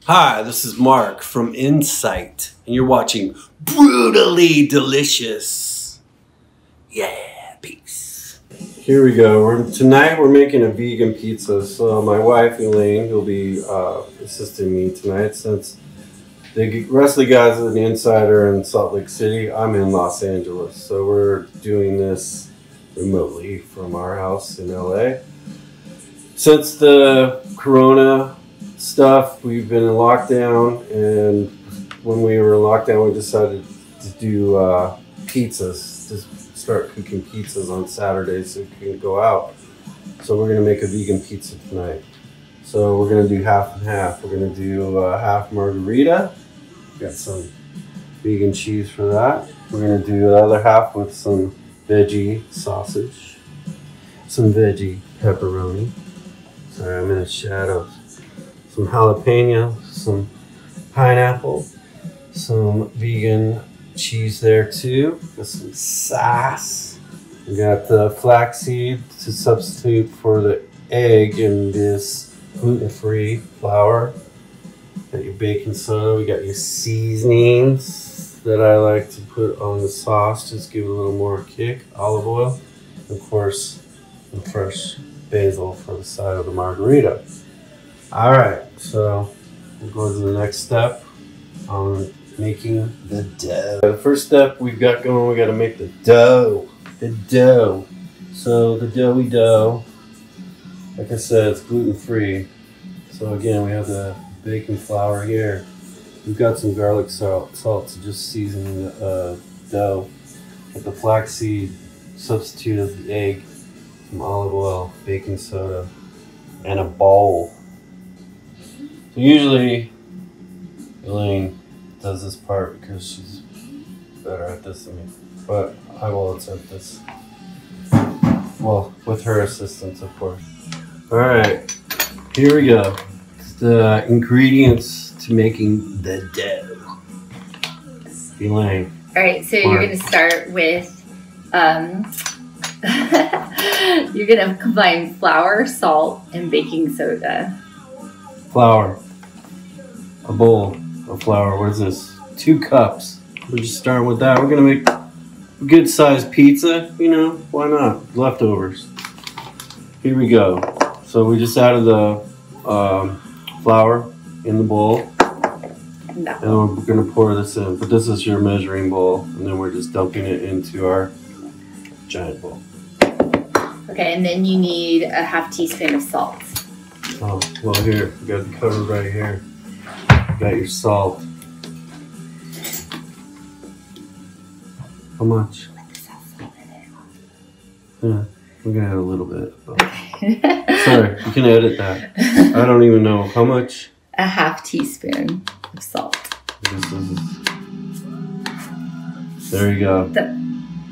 Hi, this is Mark from Insight, and you're watching Brutally Delicious. Yeah, peace. Here we go. Tonight we're making a vegan pizza. So my wife Elaine will be assisting me tonight since the rest of the guys at the Inside are in Salt Lake City. I'm in Los Angeles, so we're doing this remotely from our house in LA. Since the Corona stuff, we've been in lockdown, and when we were in lockdown, we decided to do pizzas, just start cooking pizzas on Saturdays so we can go out. So we're going to make a vegan pizza tonight. So we're going to do half and half. We're going to do half margarita. Got some vegan cheese for that. We're going to do the other half with some veggie sausage, some veggie pepperoni. Sorry, I'm in the shadows. Some jalapeno, some pineapple, some vegan cheese there too, with some sauce. We got the flaxseed to substitute for the egg in this gluten-free flour. Got your baking soda. We got your seasonings that I like to put on the sauce, just give it a little more kick. Olive oil, of course, some fresh basil for the side of the margarita. All right, so we'll go to the next step on making the dough. The first step we've got going, we got to make the dough. The dough. So the doughy dough, like I said, it's gluten-free. So again, we have the baking flour here. We've got some garlic salt to just season the dough. With the flaxseed substitute of the egg, some olive oil, baking soda, and a bowl. So usually Elaine does this part because she's better at this than me, but I will attempt this. Well, with her assistance, of course. All right, here we go. The ingredients to making the dough. Elaine. All right, so you're going to start with, you're going to combine flour, salt, and baking soda. Flour. A bowl of flour. What is this? 2 cups. We're just starting with that. We're going to make a good sized pizza. You know, why not? Leftovers. Here we go. So we just added the flour in the bowl. No. And we're going to pour this in. But this is your measuring bowl. And then we're just dumping it into our giant bowl. Okay, and then you need a ½ teaspoon of salt. Oh, well, here. We got the cover right here. You got your salt. How much? Yeah, we're going to add a little bit. Sorry, you can edit that. I don't even know. How much? A ½ teaspoon of salt. There you go.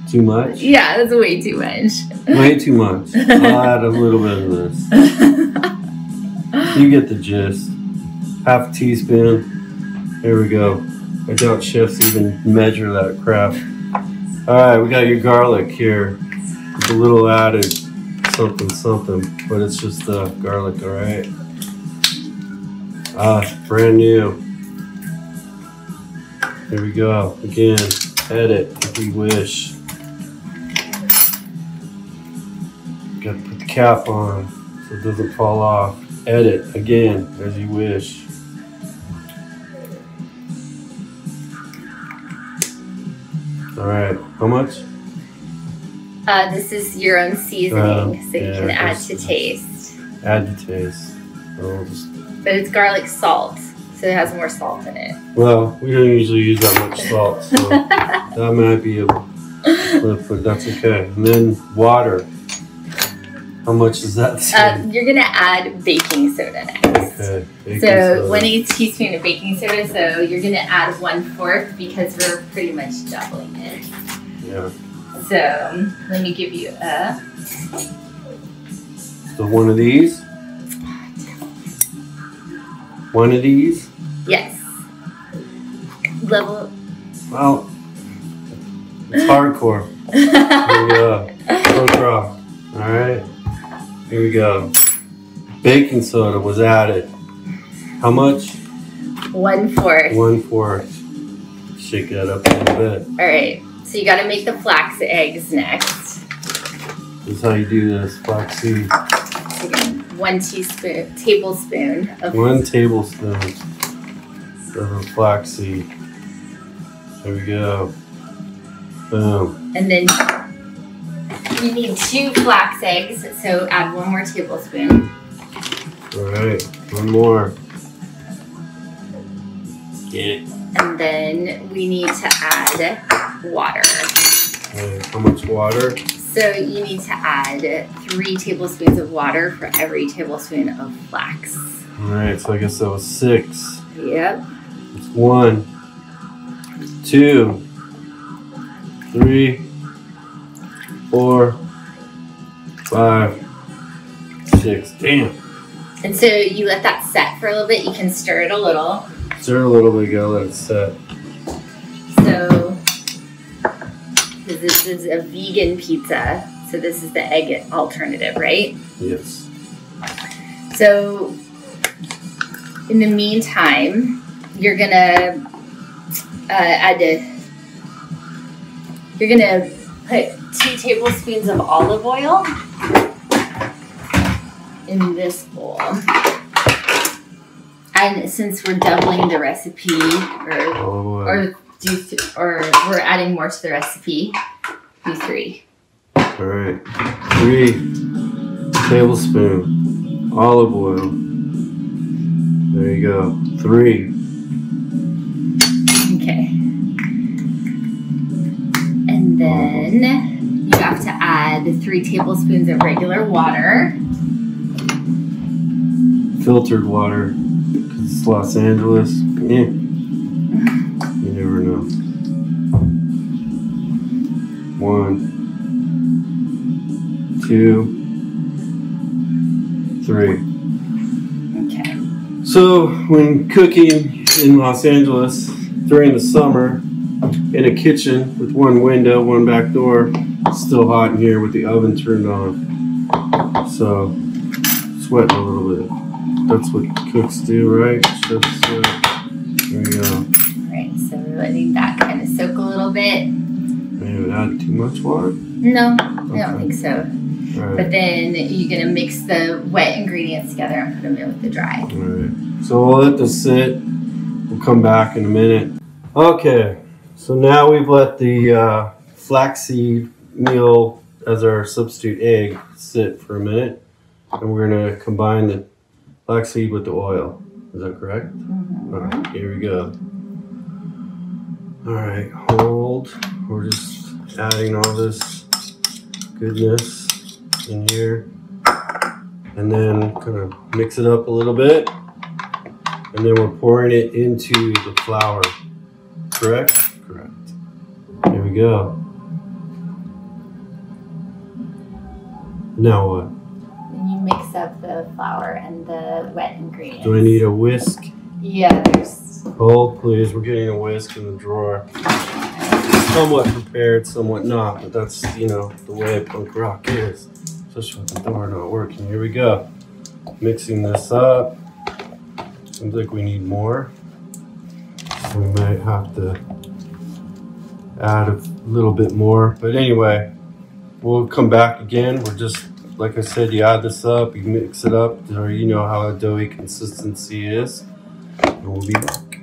Too much? Yeah, that's way too much. Way too much. I'll add a little bit of this. You get the gist. ½ teaspoon. There we go. I doubt chefs even measure that crap. Alright, we got your garlic here. It's a little added something, but it's just garlic, alright? It's brand new. There we go. Again, edit if we wish. Gotta put the cap on so it doesn't fall off. Edit again as you wish. Alright, how much? This is your own seasoning, so you can add to taste. Add to taste. But it's garlic salt, so it has more salt in it. Well, we don't usually use that much salt, so that might be a but that's okay. And then water. How much is that? You're gonna add baking soda next. Okay. Baking soda. 1 teaspoon of baking soda. So you're gonna add 1/4 because we're pretty much doubling it. Yeah. So let me give you a. So one of these. One of these. Yes. Level. Well, it's hardcore. Here we go. Punk rock. All right. Here we go. Baking soda was added. How much? 1/4. 1/4. Shake that up a little bit. All right. So you got to make the flax eggs next. This is how you do this, flaxseed. So again, 1 tablespoon of 1 tablespoon of flaxseed. There we go. Boom. And then you need 2 flax eggs, so add 1 more tablespoon. All right, 1 more. Get it. And then we need to add water. Okay, how much water? So you need to add 3 tablespoons of water for every tablespoon of flax. All right, so I guess that was 6. Yep. It's 1, 2, 3, 4, 5, 6. Damn. And so you let that set for a little bit. You can stir it a little. Stir a little bit, gotta let it set. So this is a vegan pizza. So this is the egg alternative, right? Yes. So in the meantime, you're gonna put 2 tablespoons of olive oil in this bowl. And since we're doubling the recipe, or we're adding more to the recipe, do 3. All right, 3 tablespoons olive oil. There you go, 3. Okay. And then you have to add 3 tablespoons of regular water. Filtered water, because it's Los Angeles. Yeah. You never know. 1, 2, 3. Okay. So when cooking in Los Angeles during the summer in a kitchen with 1 window, 1 back door, it's still hot in here with the oven turned on. So sweating a little bit. That's what cooks do, right? Chefs sweat. There you go. Alright, so we're letting that kind of soak a little bit. Maybe add too much water? No, I don't think so. Right. But then you're going to mix the wet ingredients together and put them in with the dry. All right. So we'll let this sit. We'll come back in a minute. Okay. So now we've let the flaxseed meal as our substitute egg sit for a minute. And we're going to combine the flaxseed with the oil. Is that correct? Mm-hmm. All right. Here we go. All right. Hold. We're just adding all this goodness in here, and then kind of mix it up a little bit, and then we're pouring it into the flour. Correct? Correct. There we go. Now what? Then you mix up the flour and the wet ingredients. Do I need a whisk? Yeah, there's... Hold, please. We're getting a whisk in the drawer. Somewhat prepared, somewhat not, but that's, you know, the way punk rock is. Especially with the door not working. Here we go. Mixing this up. Seems like we need more. So we might have to add a little bit more. But anyway, we'll come back again. We're just, like I said, you add this up, you mix it up, or you know how a doughy consistency is. And we'll be back.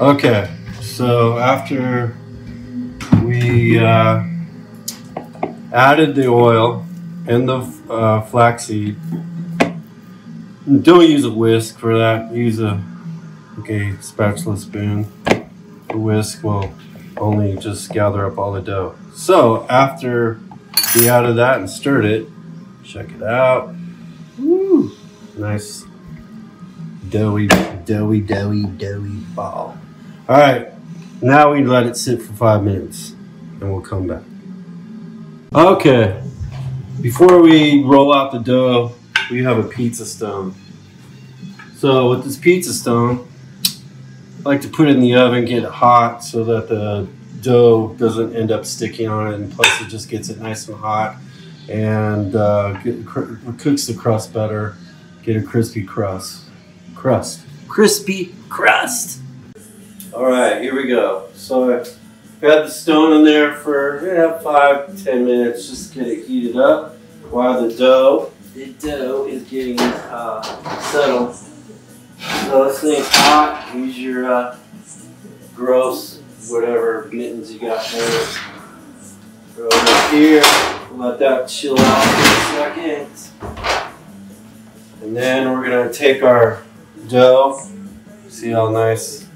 Okay, so after we added the oil and the flaxseed, don't use a whisk for that. Use a spatula spoon. The whisk will only just gather up all the dough. So after we added that and stirred it, check it out. Woo! Nice doughy ball. All right, now we let it sit for 5 minutes, and we'll come back. Okay, before we roll out the dough, we have a pizza stone. So with this pizza stone, I like to put it in the oven, get it hot so that the dough doesn't end up sticking on it, and plus it just gets it nice and hot and cooks the crust better, get a crispy crust. crispy crust. All right, here we go. So I've got the stone in there for 5-10 minutes just to get it heated up while the dough is getting settled. So this thing's hot. Use your gross whatever mittens you got there. Throw it up here. Let that chill out for a second. And then we're gonna take our dough. See how nice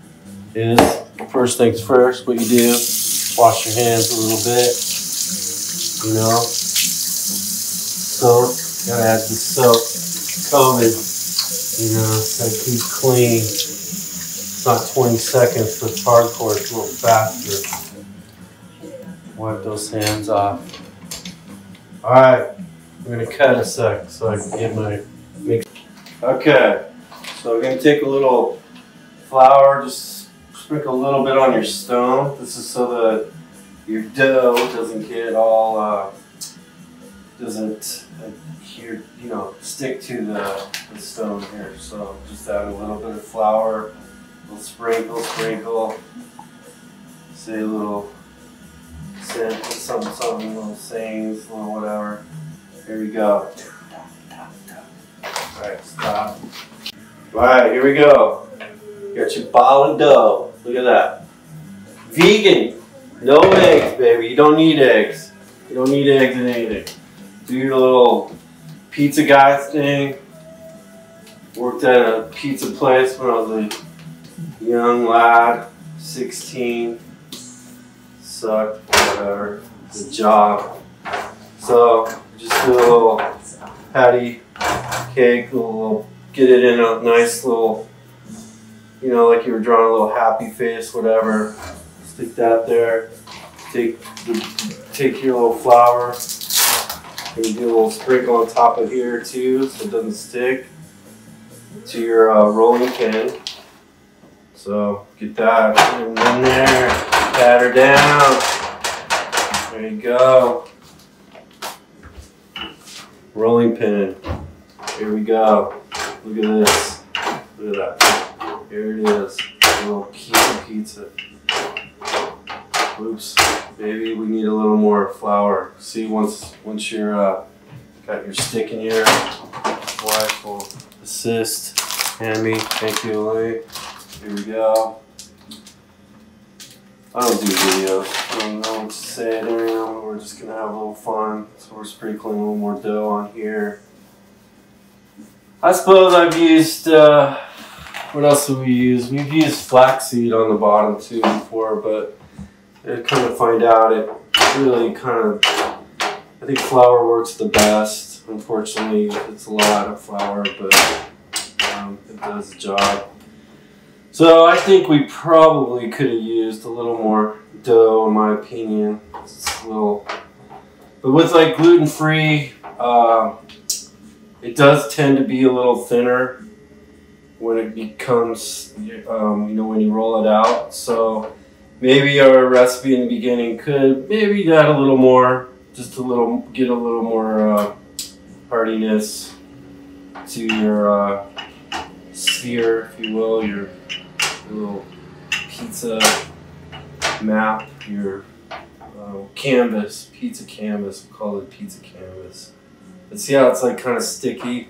it is. First things first, what you do, wash your hands a little bit, you know. Soap, gotta add the soap. COVID, you know, gotta keep clean. It's not 20 seconds, but it's hardcore, it's a little faster. Wipe those hands off. Alright, I'm gonna cut a sec so I can get my mix. Okay, so we're gonna take a little flour, just sprinkle a little bit on your stone. This is so that your dough doesn't get all, stick to the stone here. So just add a little bit of flour, a little sprinkle, say a little something, little sayings, little whatever. Here we go. Alright, stop. Alright, here we go. Got your ball of dough. Look at that. Vegan. No eggs, baby. You don't need eggs. You don't need eggs in anything. Do your little pizza guy thing. Worked at a pizza place when I was a young lad, 16. Sucked, whatever. Good job. So just do a little patty cake, get it in a nice little, you know, like you were drawing a little happy face, whatever. Stick that there. Take your little flour. Maybe do a little sprinkle on top of here too, so it doesn't stick to your rolling pin. So get that in there, batter down. There you go. Rolling pin. Here we go. Look at this. Look at that. Here it is. A little piece of pizza. Oops. Maybe we need a little more flour. See, once you're got your stick in here, wife will assist. Hand me. Thank you, Elaine. Here we go. I don't do videos. I don't know what to say there. We're just gonna have a little fun. So we're sprinkling a little more dough on here. I suppose I've used, what else do we use? We've used flaxseed on the bottom too before, but I kind of find out it really kind of, I think flour works the best. Unfortunately, it's a lot of flour, but it does the job. So I think we probably could have used a little more dough, in my opinion. It's a little, but with like gluten-free, it does tend to be a little thinner when it becomes, you know, when you roll it out. So maybe our recipe in the beginning could maybe add a little more, just a little, get a little more hardiness to your sphere, if you will, your little pizza map, your canvas, pizza canvas. We call it pizza canvas. But see how it's like kind of sticky?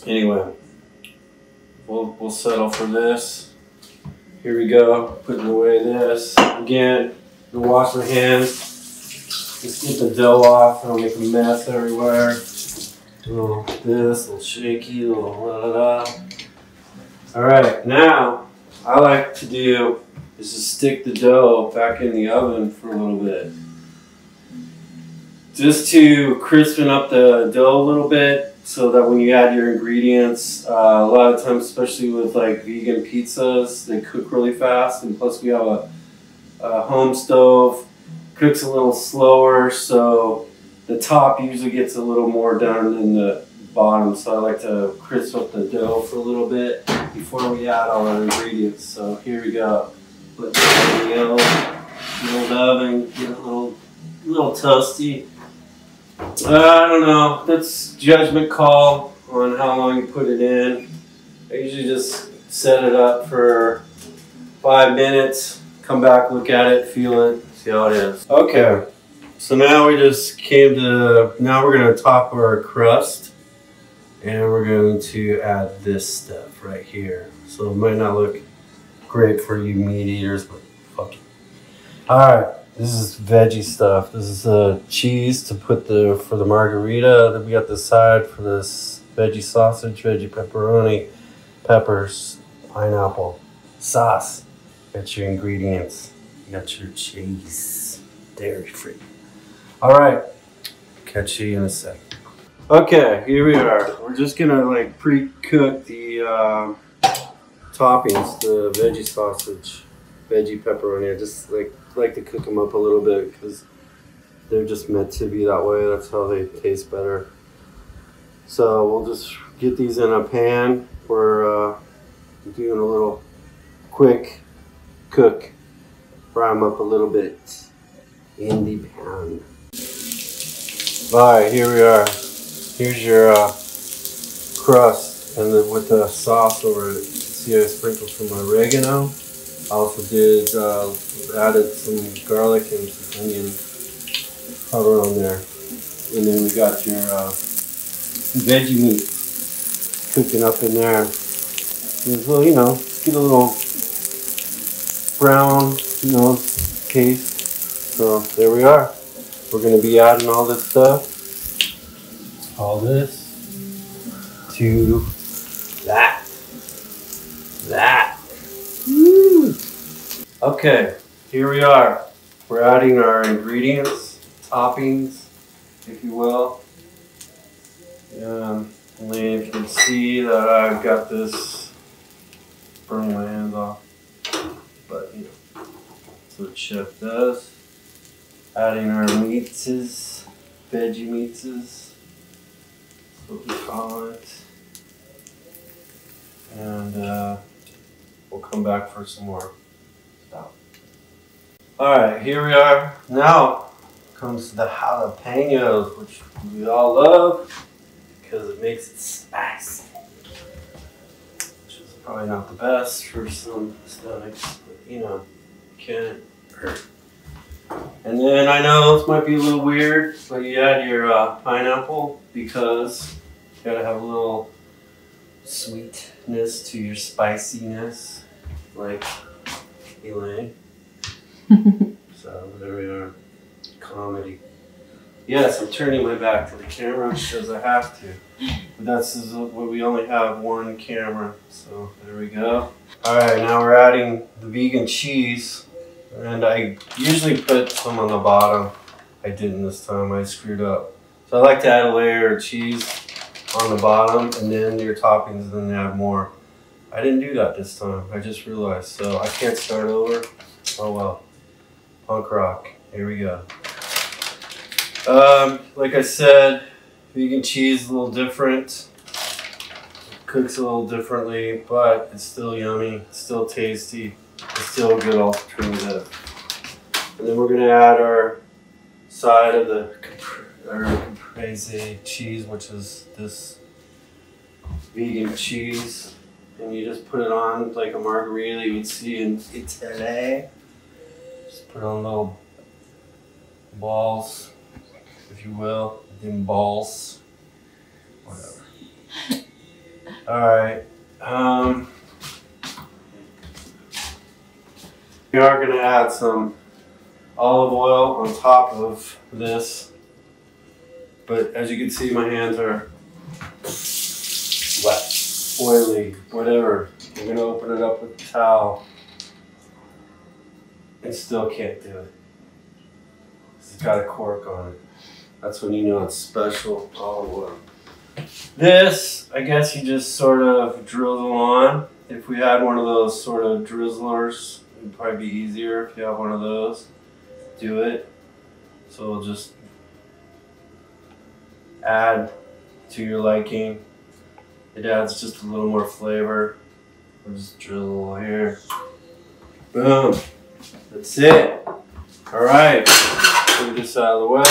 Anyway, we'll settle for this. Here we go, putting away this. Again, I'm gonna wash my hands. Just get the dough off, I don't make a mess everywhere. A little this, a little shaky, a little la-da-da. Alright, now, I like to do is just stick the dough back in the oven for a little bit. Just to crispen up the dough a little bit, so that when you add your ingredients, a lot of times, especially with like vegan pizzas, they cook really fast, and plus we have a home stove, cooks a little slower, so the top usually gets a little more done than the bottom, so I like to crisp up the dough for a little bit before we add all our ingredients. So here we go. Put it in the old oven, get a little toasty. I don't know, that's judgment call on how long you put it in. I usually just set it up for 5 minutes, come back, look at it, feel it, see how it is. Okay, so now we just came to, now we're gonna top our crust and we're going to add this stuff right here. So it might not look great for you meat eaters, but fuck it. Alright, this is veggie stuff. This is cheese to put for the margarita. Then we got the side for this veggie sausage, veggie pepperoni, peppers, pineapple, sauce. Got your ingredients. You got your cheese, dairy free. Alright, catch you in a sec. Okay, here we are. We're just gonna like pre-cook the toppings, the veggie sausage, veggie pepperoni. I just like to cook them up a little bit because they're just meant to be that way. That's how they taste better. So we'll just get these in a pan. We're doing a little quick cook. Fry them up a little bit in the pan. Alright, here we are. Here's your crust and with the sauce over it. See, I sprinkled some oregano. I also did added some garlic and some onion powder on there. And then we got your veggie meat cooking up in there. And well, you know, get a little brown, you know, taste. So there we are. We're going to be adding all this stuff. All this to that. Woo. Okay, here we are. We're adding our ingredients, toppings, if you will. And then you can see that I've got this burning my hands off. But you know, that's what chef does. Adding our meatses, veggie meatses. What we call it, and we'll come back for some more stuff. Alright, here we are. Now comes the jalapenos, which we all love because it makes it spicy, which is probably not the best for some stomachs, but you know, can't hurt. And then I know this might be a little weird, but you add your pineapple because you gotta have a little sweetness to your spiciness, like Elaine. So there we are, comedy. Yes, I'm turning my back to the camera because I have to. But that's what we only have one camera, so there we go. All right, now we're adding the vegan cheese. And I usually put some on the bottom. I didn't this time, I screwed up. So I like to add a layer of cheese on the bottom and then your toppings and then add more. I didn't do that this time, I just realized. So I can't start over. Oh well. Punk rock, here we go. Like I said, vegan cheese is a little different. It cooks a little differently, but it's still yummy, it's still tasty. It's still a good alternative. And then we're going to add our side of the caprese cheese, which is this vegan cheese. And you just put it on like a margarita you would see in Italy. Just put on little balls, if you will. Them balls. Whatever. Alright. We are going to add some olive oil on top of this, but as you can see my hands are wet, oily, whatever. I'm going to open it up with a towel and still can't do it. It's got a cork on it. That's when you know it's special olive oil. This, I guess you just sort of drizzle on. If we had one of those sort of drizzlers, it'd probably be easier if you have one of those. Do it. So we'll just add to your liking. It adds just a little more flavor. We'll just drizzle here. Boom. That's it. Alright. Move this out of the way.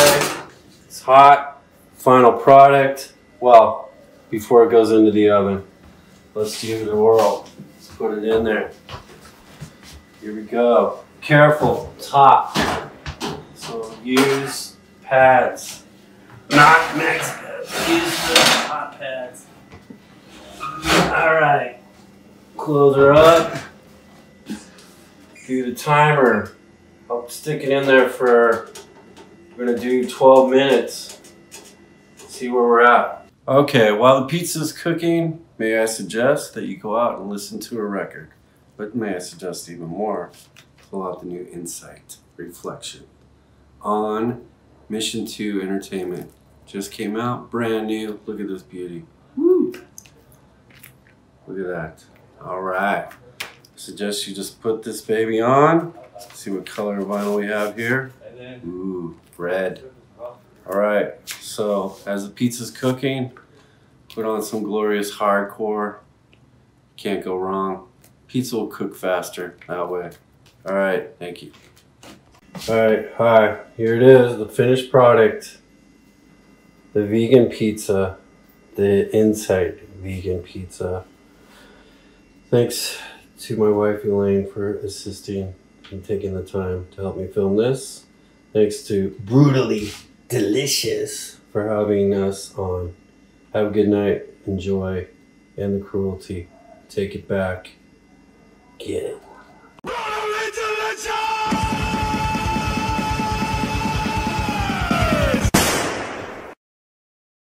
It's hot. Final product. Well, before it goes into the oven. Let's give it a whirl. Let's put it in there. Here we go. Careful, top. So use pads. Not Mexican. Use the hot pads. Alright. Close her up. Do the timer. I'll stick it in there for, we're gonna do 12 minutes. See where we're at. Okay, while the pizza's cooking, may I suggest that you go out and listen to a record. But may I suggest even more, pull out the new Insight Reflection on Mission 2 Entertainment. Just came out, brand new. Look at this beauty. Woo! Look at that. All right. Suggest you just put this baby on. See what color vinyl we have here. Ooh, red. All right. So as the pizza's cooking, put on some glorious hardcore. Can't go wrong. Pizza will cook faster that way. All right. Thank you. All right. Hi. Here it is. The finished product. The vegan pizza. The Insight vegan pizza. Thanks to my wife Elaine for assisting and taking the time to help me film this. Thanks to Brutally Delicious for having us on. Have a good night. Enjoy. And the cruelty. Take it back. Get it.